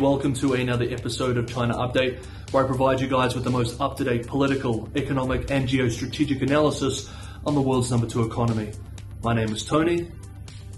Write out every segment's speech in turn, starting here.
Welcome to another episode of China Update, where I provide you guys with the most up-to-date political, economic and geostrategic analysis on the world's #2 economy. My name is Tony.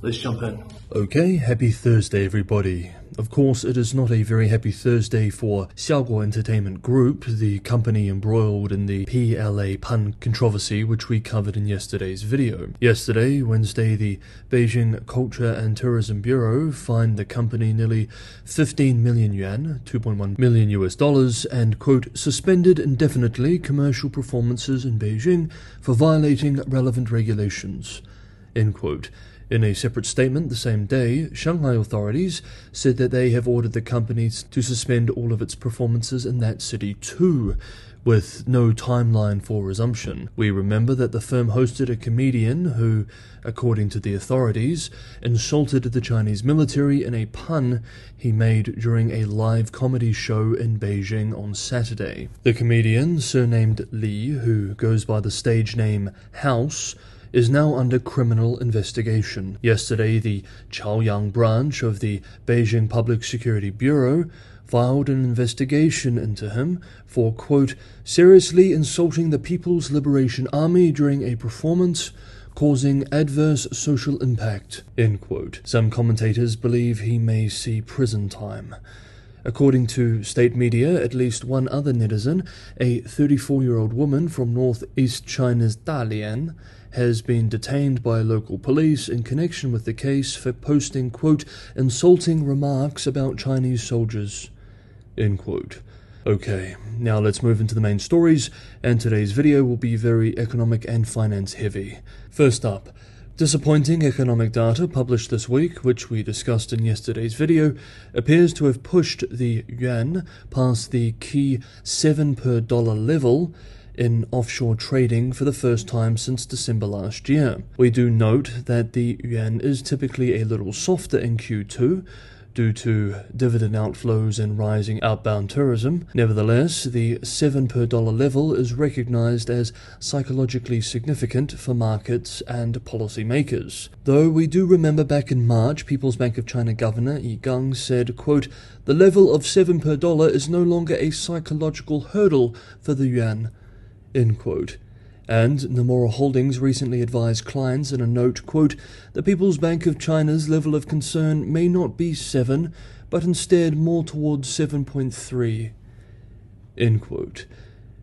Let's jump in. Okay, happy Thursday everybody. Of course, it is not a very happy Thursday for Xiaoguo Entertainment Group, the company embroiled in the PLA pun controversy which we covered in yesterday's video. Yesterday, Wednesday, the Beijing Culture and Tourism Bureau fined the company nearly 15 million yuan, $2.1 million US, and, quote, suspended indefinitely commercial performances in Beijing for violating relevant regulations, end quote. In a separate statement the same day, Shanghai authorities said that they have ordered the companies to suspend all of its performances in that city too, with no timeline for resumption. We remember that the firm hosted a comedian who, according to the authorities, insulted the Chinese military in a pun he made during a live comedy show in Beijing on Saturday. The comedian, surnamed Li, who goes by the stage name House, is now under criminal investigation. Yesterday, the Chaoyang branch of the Beijing Public Security Bureau filed an investigation into him for, quote, seriously insulting the People's Liberation Army during a performance causing adverse social impact, end quote. Some commentators believe he may see prison time. According to state media, at least one other netizen, a 34-year-old woman from northeast China's Dalian, has been detained by local police in connection with the case for posting, quote, insulting remarks about Chinese soldiers, end quote. Okay, now let's move into the main stories, and today's video will be very economic and finance heavy. First up, disappointing economic data published this week, which we discussed in yesterday's video, appears to have pushed the yuan past the key 7 per dollar level in offshore trading for the first time since December last year. We do note that the yuan is typically a little softer in Q2 due to dividend outflows and rising outbound tourism. Nevertheless, the 7 per dollar level is recognized as psychologically significant for markets and policymakers. Though we do remember back in March, People's Bank of China Governor Yi Gang said, quote, the level of 7 per dollar is no longer a psychological hurdle for the yuan, end quote. And Nomura Holdings recently advised clients in a note, quote, the People's Bank of China's level of concern may not be 7, but instead more towards 7.3, end quote.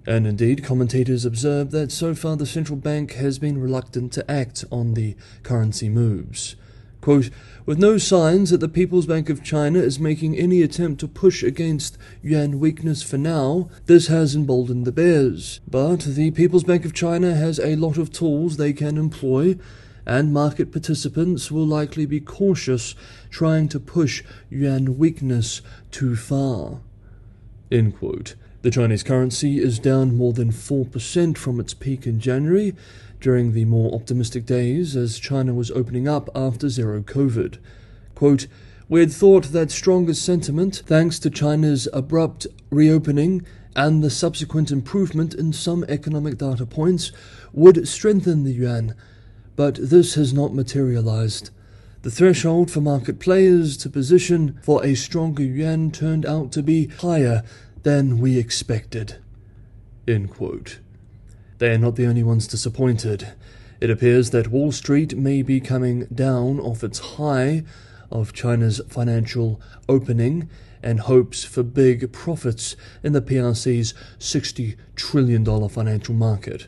And indeed, commentators observed that so far the central bank has been reluctant to act on the currency moves. Quote, with no signs that the People's Bank of China is making any attempt to push against yuan weakness for now, this has emboldened the bears. But the People's Bank of China has a lot of tools they can employ, and market participants will likely be cautious trying to push yuan weakness too far, end quote. The Chinese currency is down more than 4% from its peak in January, during the more optimistic days as China was opening up after zero COVID. Quote, we had thought that stronger sentiment, thanks to China's abrupt reopening and the subsequent improvement in some economic data points, would strengthen the yuan, but this has not materialized. The threshold for market players to position for a stronger yuan turned out to be higher than we expected, end quote. They are not the only ones disappointed. It appears that Wall Street may be coming down off its high of China's financial opening and hopes for big profits in the PRC's $60 trillion financial market,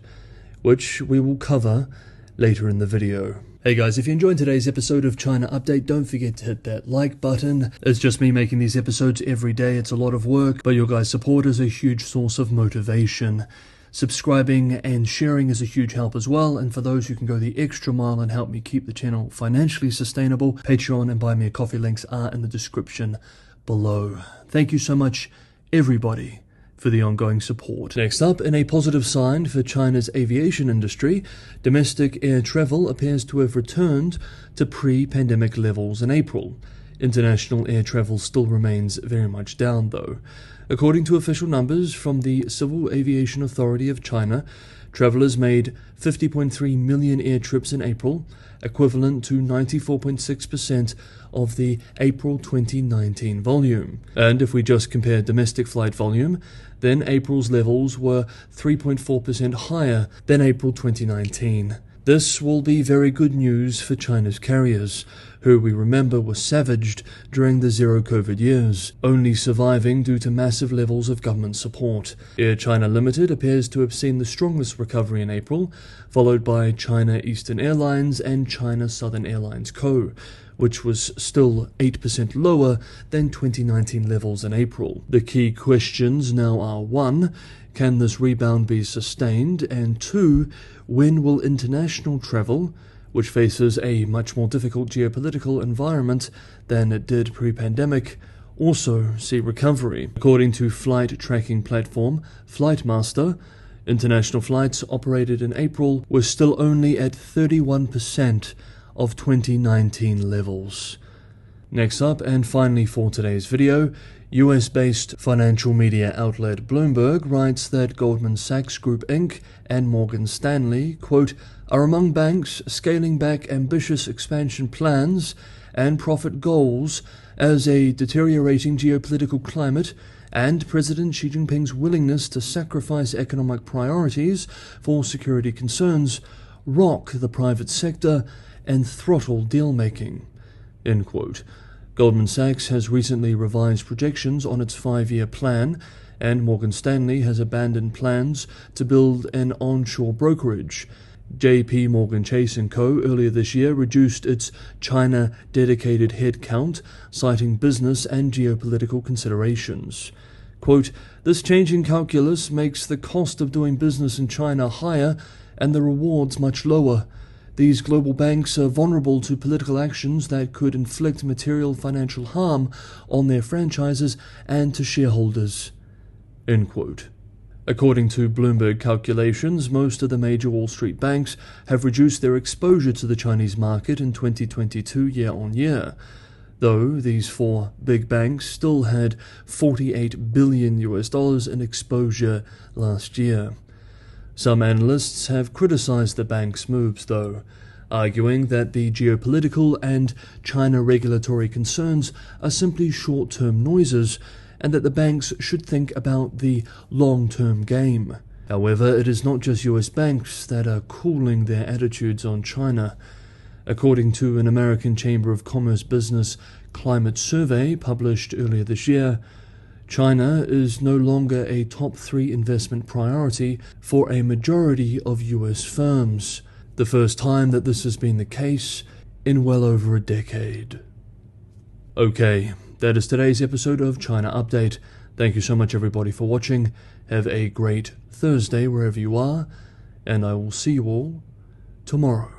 which we will cover later in the video. Hey guys, if you enjoyed today's episode of China Update, don't forget to hit that like button. It's just me making these episodes every day. It's a lot of work, but your guys' support is a huge source of motivation. Subscribing and sharing is a huge help as well, and for those who can go the extra mile and help me keep the channel financially sustainable, Patreon and Buy Me a Coffee links are in the description below. Thank you so much, everybody, for the ongoing support. Next up, in a positive sign for China's aviation industry, domestic air travel appears to have returned to pre-pandemic levels in April. International air travel still remains very much down, though. According to official numbers from the Civil Aviation Authority of China, Travelers made 50.3 million air trips in April, equivalent to 94.6% of the April 2019 volume. And if we just compare domestic flight volume, then April's levels were 3.4% higher than April 2019. This will be very good news for China's carriers, who we remember were savaged during the zero-COVID years, only surviving due to massive levels of government support. Air China Limited appears to have seen the strongest recovery in April, followed by China Eastern Airlines and China Southern Airlines Co., which was still 8% lower than 2019 levels in April. The key questions now are: 1. Can this rebound be sustained? And 2. When will international travel, which faces a much more difficult geopolitical environment than it did pre-pandemic, also see recovery? According to flight tracking platform Flightmaster, international flights operated in April were still only at 31% of 2019 levels. Next up, and finally for today's video, US-based financial media outlet Bloomberg writes that Goldman Sachs Group Inc. and Morgan Stanley, quote, are among banks scaling back ambitious expansion plans and profit goals as a deteriorating geopolitical climate and President Xi Jinping's willingness to sacrifice economic priorities for security concerns rock the private sector and throttle deal-making, end quote. Goldman Sachs has recently revised projections on its 5-year plan, and Morgan Stanley has abandoned plans to build an onshore brokerage. JP Morgan Chase & Co. earlier this year reduced its China-dedicated headcount, citing business and geopolitical considerations. Quote, this changing calculus makes the cost of doing business in China higher and the rewards much lower. These global banks are vulnerable to political actions that could inflict material financial harm on their franchises and to shareholders, end quote. According to Bloomberg calculations, most of the major Wall Street banks have reduced their exposure to the Chinese market in 2022 year-on-year, though these 4 big banks still had $48 billion in exposure last year. Some analysts have criticized the bank's moves, though, arguing that the geopolitical and China regulatory concerns are simply short-term noises and that the banks should think about the long-term game. However, it is not just US banks that are cooling their attitudes on China. According to an American Chamber of Commerce business climate survey published earlier this year, China is no longer a top 3 investment priority for a majority of US firms, the first time that this has been the case in well over a decade. Okay, that is today's episode of China Update. Thank you so much everybody for watching. Have a great Thursday wherever you are, and I will see you all tomorrow.